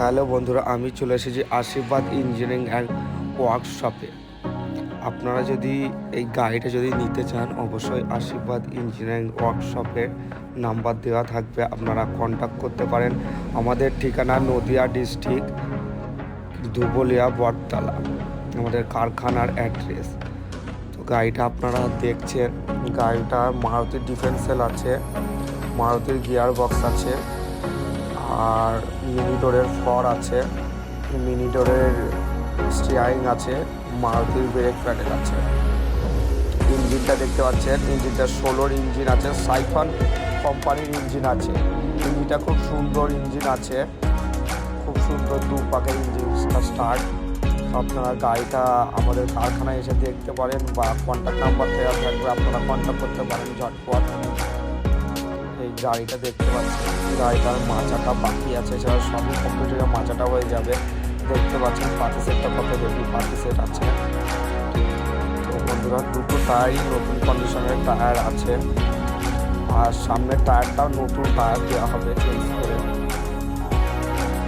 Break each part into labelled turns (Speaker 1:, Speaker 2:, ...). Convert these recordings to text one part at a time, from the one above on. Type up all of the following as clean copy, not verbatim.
Speaker 1: Hello বন্ধুরা, আমি চলে এসেছি আশীর্বাদ ইঞ্জিনিয়ারিং অ্যান্ড ওয়ার্কশপে। আপনারা যদি এই গাড়িটা যদি নিতে চান, অবশ্যই আশীর্বাদ ইঞ্জিনিয়ারিং ওয়ার্কশপের নাম্বার দেওয়া থাকবে, আপনারা কন্ট্যাক্ট করতে পারেন। আমাদের ঠিকানা নদিয়া ডিস্ট্রিক্ট, দুবলিয়া, বটতলা, আমাদের কারখানার অ্যাড্রেস। তো গাড়িটা আপনারা দেখছেন, গাড়িটা মারুতি ডিফেন্সেল আছে, মারুতির গিয়ার বক্স আছে, আর মিনি ডোরের ফর আছে, মিনি ডোরের স্টিয়ারিং আছে, মারুতির ব্রেক প্যাডেল আছে। ইঞ্জিনটা দেখতে পাচ্ছেন, ইঞ্জিনটা 16 ইঞ্জিন আছে, সাইফন কোম্পানির ইঞ্জিন আছে। ইঞ্জিনটা খুব সুন্দর ইঞ্জিন আছে, খুব সুন্দর দু পাকের ইঞ্জিনটা স্টার্ট। আপনারা গাড়িটা আমাদের কারখানায় এসে দেখতে পারেন বা কন্ট্যাক্ট নাম্বার দেওয়া থাকবে, আপনারা কন্ট্যাক্ট করতে পারেন ঝটপট। এই গাড়িটা দেখতে পাচ্ছেন, গাড়িটার মাচাটা বাকি আছে, এছাড়া সবই কম্পিউটারের মাচাটা হয়ে যাবে। দেখতে পাচ্ছেন পাতি সেটটা কত বেশি পাতি সেট আছে। তো বন্ধুরা, দুটো টায়ারই নতুন কন্ডিশনের টায়ার আছে, আর সামনের টায়ারটাও নতুন টায়ার দেওয়া হবে চেঞ্জ করে।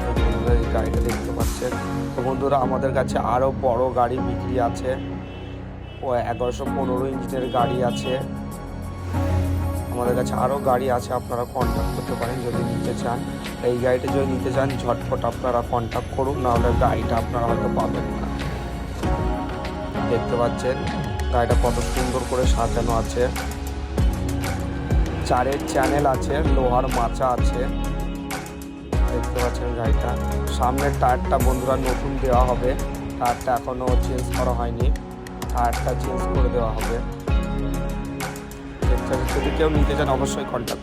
Speaker 1: তো বন্ধুরা, এই গাড়িটা দেখতে পাচ্ছেন। তো বন্ধুরা, আমাদের কাছে আরও বড় গাড়ি বিক্রি আছে, ও 1115 ইঞ্চিনের গাড়ি আছে। আমাদের কাছে আরও গাড়ি আছে, আপনারা কন্ট্যাক্ট করতে পারেন যদি নিতে চান। এই গাড়িটা যদি নিতে চান, ঝটপট আপনারা কন্ট্যাক্ট করুন, নাহলে গাড়িটা আপনারা হয়তো পাবেন না। দেখতে পাচ্ছেন গাড়িটা কত সুন্দর করে সাজানো আছে, 4 চ্যানেল আছে, লোহার মাচা আছে। দেখতে পাচ্ছেন গাড়িটা, সামনের টায়ারটা বন্ধুরা নতুন দেওয়া হবে, টায়ারটা এখনও চেঞ্জ করা হয়নি, টায়ারটা চেঞ্জ করে দেওয়া হবে। যদি কেউ নিতে চান, অবশ্যই কন্ট্যাক্ট